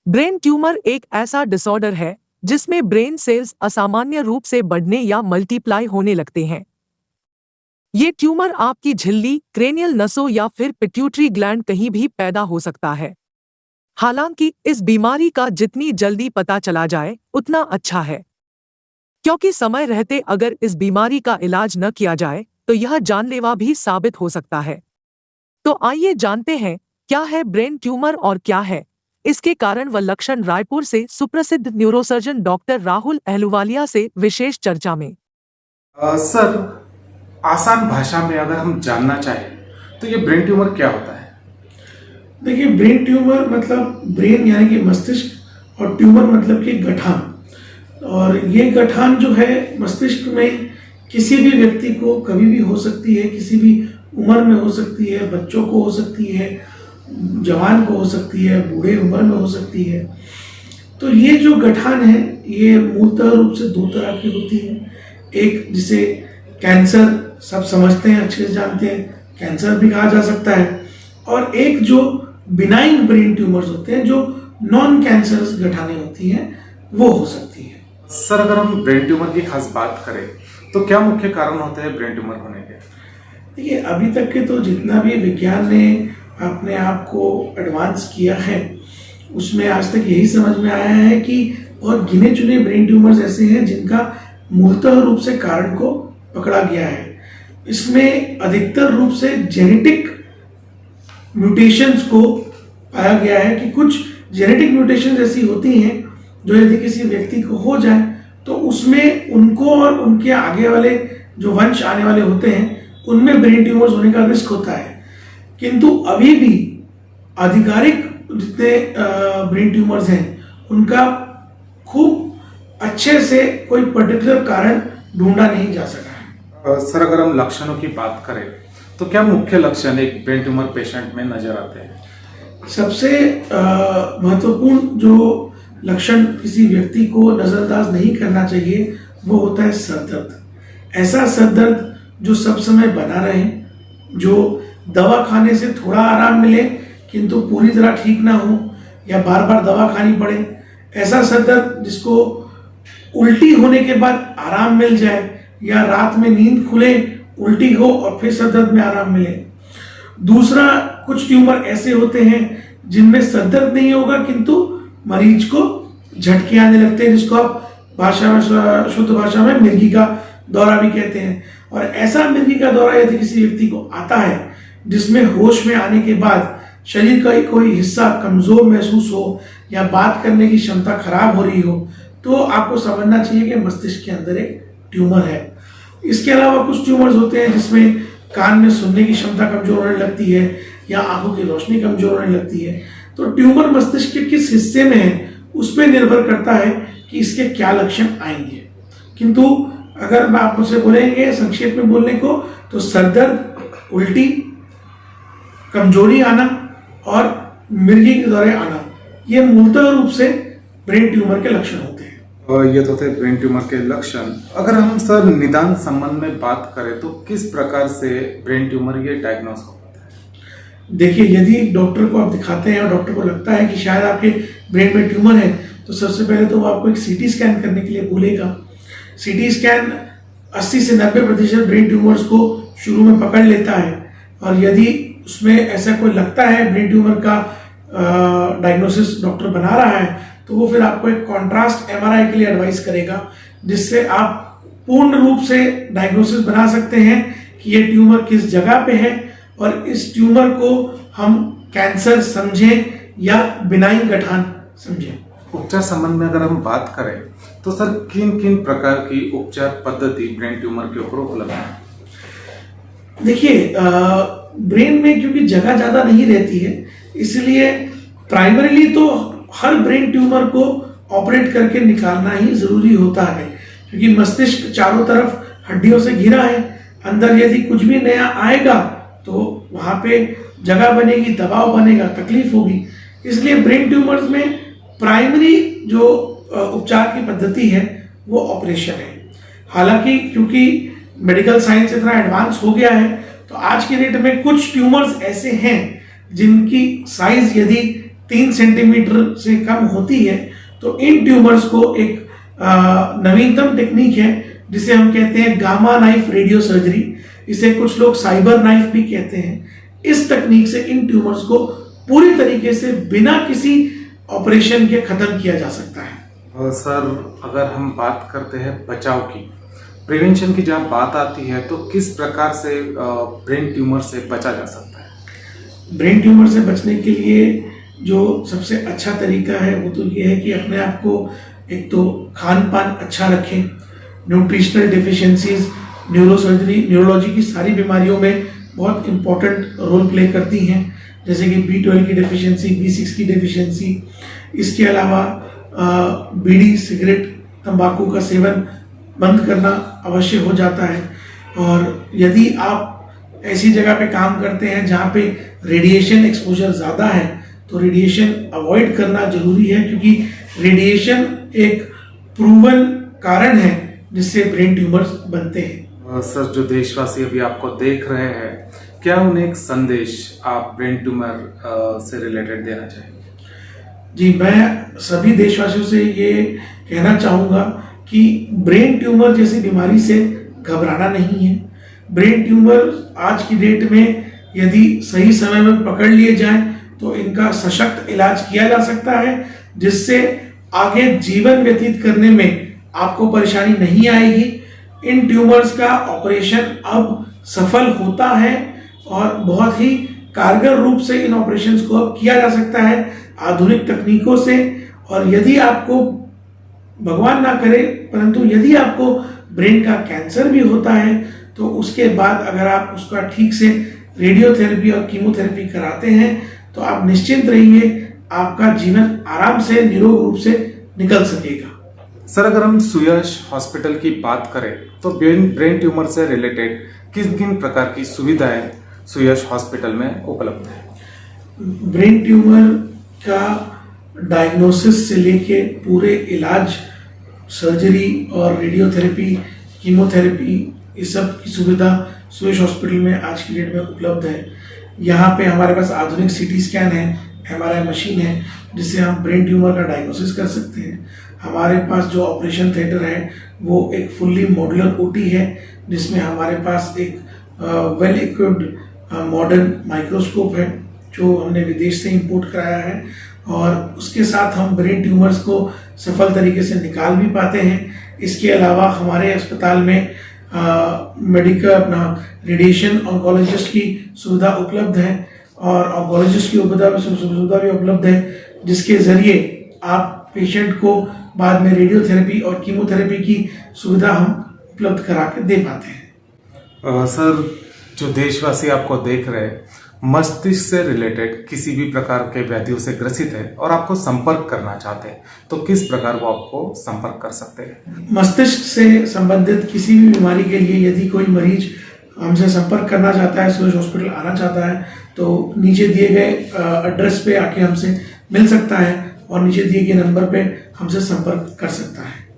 Brain tumour एक ऐसा disorder है जिसमें ब्रेन सेल्स असामान्य रूप से बढ़ने या मल्टीप्लाई होने लगते हैं। ये ट्यूमर आपकी झिल्ली, क्रेनियल नसों या फिर पिट्यूटरी ग्लैंड कहीं भी पैदा हो सकता है। हालांकि इस बीमारी का जितनी जल्दी पता चला जाए उतना अच्छा है, क्योंकि समय रहते अगर इस बीमारी का इलाज न किया जाए तो यह जानलेवा भी साबित हो सकता है। तो आइए जानते हैं क्या है ब्रेन ट्यूमर और क्या है इसके कारण व लक्षण। रायपुर से सुप्रसिद्ध न्यूरोसर्जन डॉक्टर राहुल अहलुवालिया से विशेष चर्चा में। सर, आसान भाषा में अगर हम जानना चाहें तो ये ब्रेन ट्यूमर क्या होता है? देखिए, ब्रेन ट्यूमर मतलब ब्रेन यानी कि मस्तिष्क, और ट्यूमर मतलब कि गठान। और ये गठान जो है मस्तिष्क में किसी भी व्यक्ति को कभी भी हो सकती है, किसी भी उम्र में हो सकती है, बच्चों को हो सकती है, जवान को हो सकती है, बूढ़े उम्र में हो सकती है। तो ये जो गठान है ये मूलतः रूप से दो तरह की होती है। एक जिसे कैंसर सब समझते हैं, अच्छे से जानते हैं, कैंसर भी कहा जा सकता है। और एक जो बिनाइन ब्रेन ट्यूमर्स होते हैं, जो नॉन कैंसरस गठानें होती हैं, वो हो सकती है। सर, अगर हम ब्रेन ट्यूमर की खास बात करें तो क्या मुख्य कारण होते हैं ब्रेन ट्यूमर होने के? देखिए, अभी तक के तो जितना भी विज्ञान ने अपने आप को एडवांस किया है उसमें आज तक यही समझ में आया है कि बहुत गिने चुने ब्रेन ट्यूमर्स ऐसे हैं जिनका मूलतः रूप से कारण को पकड़ा गया है। इसमें अधिकतर रूप से जेनेटिक म्यूटेशंस को पाया गया है कि कुछ जेनेटिक म्यूटेशंस ऐसी होती हैं जो यदि किसी व्यक्ति को हो जाए तो उसमें उनको और उनके आगे वाले जो वंश आने वाले होते हैं उनमें ब्रेन ट्यूमर्स होने का रिस्क होता है। किंतु अभी भी आधिकारिक जितने ब्रेन ट्यूमर्स हैं उनका खूब अच्छे से कोई पर्टिकुलर कारण ढूंढा नहीं जा सका है। सर, अगर हम लक्षणों की बात करें तो क्या मुख्य लक्षण एक ब्रेन ट्यूमर पेशेंट में नजर आते हैं? सबसे महत्वपूर्ण जो लक्षण किसी व्यक्ति को नजरअंदाज नहीं करना चाहिए वो होता है सर दर्द। ऐसा सर दर्द जो सब समय बना रहे, जो दवा खाने से थोड़ा आराम मिले किंतु पूरी तरह ठीक ना हो, या बार बार दवा खानी पड़े। ऐसा सर दर्द जिसको उल्टी होने के बाद आराम मिल जाए, या रात में नींद खुले, उल्टी हो और फिर सर दर्द में आराम मिले। दूसरा, कुछ ट्यूमर ऐसे होते हैं जिनमें सर दर्द नहीं होगा किंतु मरीज को झटके आने लगते हैं, जिसको आप भाषा में, शुद्ध भाषा में मिर्गी का दौरा भी कहते हैं। और ऐसा मिर्गी का दौरा यदि किसी व्यक्ति को आता है जिसमें होश में आने के बाद शरीर का कोई हिस्सा कमजोर महसूस हो या बात करने की क्षमता खराब हो रही हो, तो आपको समझना चाहिए कि मस्तिष्क के अंदर एक ट्यूमर है। इसके अलावा कुछ ट्यूमर्स होते हैं जिसमें कान में सुनने की क्षमता कमजोर होने लगती है या आंखों की रोशनी कमजोर होने लगती है। तो ट्यूमर मस्तिष्क के किस हिस्से में है उस पर निर्भर करता है कि इसके क्या लक्षण आएंगे। किंतु अगर आप मुझसे बोलेंगे संक्षेप में बोलने को, तो सरदर्द, उल्टी, कमजोरी आना और मिर्गी के दौरे आना, ये मूलतः रूप से ब्रेन ट्यूमर के लक्षण होते हैं। और ये तो थे ब्रेन ट्यूमर के लक्षण। अगर हम सर निदान संबंध में बात करें तो किस प्रकार से ब्रेन ट्यूमर ये डायग्नोस हो पाता है? देखिए, यदि डॉक्टर को आप दिखाते हैं और डॉक्टर को लगता है कि शायद आपके ब्रेन में ट्यूमर है, तो सबसे पहले तो वो आपको एक सीटी स्कैन करने के लिए बोलेगा। सीटी स्कैन 80 से 90% ब्रेन ट्यूमर्स को शुरू में पकड़ लेता है, और यदि उसमें ऐसा कोई लगता है ब्रेन ट्यूमर का डायग्नोसिस डॉक्टर बना रहा है, तो वो फिर आपको एक कॉन्ट्रास्ट एमआरआई के लिए एडवाइस करेगा, जिससे आप पूर्ण रूप से डायग्नोसिस बना सकते हैं कि ये ट्यूमर किस जगह पे है और इस ट्यूमर को हम कैंसर समझें या बिनाइन गठान समझें। उपचार संबंध में अगर हम बात करें तो सर किन किन प्रकार की उपचार पद्धति ब्रेन ट्यूमर के ऊपर उपलब्ध है? देखिए, ब्रेन में क्योंकि जगह ज़्यादा नहीं रहती है, इसलिए प्राइमरीली तो हर ब्रेन ट्यूमर को ऑपरेट करके निकालना ही ज़रूरी होता है, क्योंकि मस्तिष्क चारों तरफ हड्डियों से घिरा है। अंदर यदि कुछ भी नया आएगा तो वहाँ पे जगह बनेगी, दबाव बनेगा, तकलीफ होगी। इसलिए ब्रेन ट्यूमर्स में प्राइमरी जो उपचार की पद्धति है वो ऑपरेशन है। हालांकि क्योंकि मेडिकल साइंस इतना एडवांस हो गया है, तो आज के डेट में कुछ ट्यूमर्स ऐसे हैं जिनकी साइज यदि 3 सेंटीमीटर से कम होती है तो इन ट्यूमर्स को एक नवीनतम टेक्निक है जिसे हम कहते हैं गामा नाइफ रेडियो सर्जरी, इसे कुछ लोग साइबर नाइफ भी कहते हैं। इस तकनीक से इन ट्यूमर्स को पूरी तरीके से बिना किसी ऑपरेशन के खत्म किया जा सकता है। सर, अगर हम बात करते हैं बचाव की, प्रिवेंशन की जब बात आती है तो किस प्रकार से ब्रेन ट्यूमर से बचा जा सकता है? ब्रेन ट्यूमर से बचने के लिए जो सबसे अच्छा तरीका है वो तो ये है कि अपने आप को एक तो खान पान अच्छा रखें। न्यूट्रिशनल डिफिशियंसीज न्यूरोलॉजी की सारी बीमारियों में बहुत इंपॉर्टेंट रोल प्ले करती हैं, जैसे कि B12 की डेफिशिएंसी, B6 की डेफिशिएंसी। इसके अलावा बीड़ी, सिगरेट, तंबाकू का सेवन बंद करना अवश्य हो जाता है। और यदि आप ऐसी जगह पे काम करते हैं जहाँ पे रेडिएशन एक्सपोजर ज़्यादा है तो रेडिएशन अवॉइड करना जरूरी है, क्योंकि रेडिएशन एक प्रूवन कारण है जिससे ब्रेन ट्यूमर्स बनते हैं। सर, जो देशवासी अभी आपको देख रहे हैं, क्या उन्हें एक संदेश आप ब्रेन ट्यूमर से रिलेटेड देना चाहेंगे? जी, मैं सभी देशवासियों से ये कहना चाहूँगा कि ब्रेन ट्यूमर जैसी बीमारी से घबराना नहीं है। ब्रेन ट्यूमर आज की डेट में यदि सही समय में पकड़ लिए जाएं तो इनका सशक्त इलाज किया जा सकता है, जिससे आगे जीवन व्यतीत करने में आपको परेशानी नहीं आएगी। इन ट्यूमर्स का ऑपरेशन अब सफल होता है और बहुत ही कारगर रूप से इन ऑपरेशंस को अब किया जा सकता है आधुनिक तकनीकों से। और यदि आपको, भगवान ना करे, परंतु यदि आपको ब्रेन का कैंसर भी होता है तो उसके बाद अगर आप उसका ठीक से रेडियोथेरेपी और कीमोथेरेपी कराते हैं तो आप निश्चिंत रहिए, आपका जीवन आराम से निरोग रूप से निकल सकेगा। सर, अगर हम सुयश हॉस्पिटल की बात करें तो ब्रेन ट्यूमर से रिलेटेड किन किन प्रकार की सुविधाएं सुयश हॉस्पिटल में उपलब्ध है? ब्रेन ट्यूमर का डायग्नोसिस से लेके पूरे इलाज, सर्जरी और रेडियोथेरेपी, कीमोथेरेपी, इस सब की सुविधा सुयश हॉस्पिटल में आज की डेट में उपलब्ध है। यहाँ पे हमारे पास आधुनिक CT स्कैन है, MRI मशीन है जिससे हम ब्रेन ट्यूमर का डायग्नोसिस कर सकते हैं। हमारे पास जो ऑपरेशन थिएटर है वो एक फुल्ली मॉड्यूलर OT है जिसमें हमारे पास एक वेल इक्विप्ड मॉडर्न माइक्रोस्कोप है जो हमने विदेश से इंपोर्ट कराया है, और उसके साथ हम ब्रेन ट्यूमर्स को सफल तरीके से निकाल भी पाते हैं। इसके अलावा हमारे अस्पताल में मेडिकल रेडिएशन ऑन्कोलॉजिस्ट की सुविधा उपलब्ध है और ऑन्कोलॉजिस्ट की सुविधा भी उपलब्ध है, जिसके जरिए आप पेशेंट को बाद में रेडियोथेरेपी और कीमोथेरेपी की सुविधा हम उपलब्ध करा के दे पाते हैं। सर, जो देशवासी आपको देख रहे हैं, मस्तिष्क से रिलेटेड किसी भी प्रकार के व्याधियों से ग्रसित है और आपको संपर्क करना चाहते हैं तो किस प्रकार वो आपको संपर्क कर सकते हैं? मस्तिष्क से संबंधित किसी भी बीमारी के लिए यदि कोई मरीज हमसे संपर्क करना चाहता है, सुयश हॉस्पिटल आना चाहता है, तो नीचे दिए गए एड्रेस पे आके हमसे मिल सकता है और नीचे दिए गए नंबर पे हमसे संपर्क कर सकता है।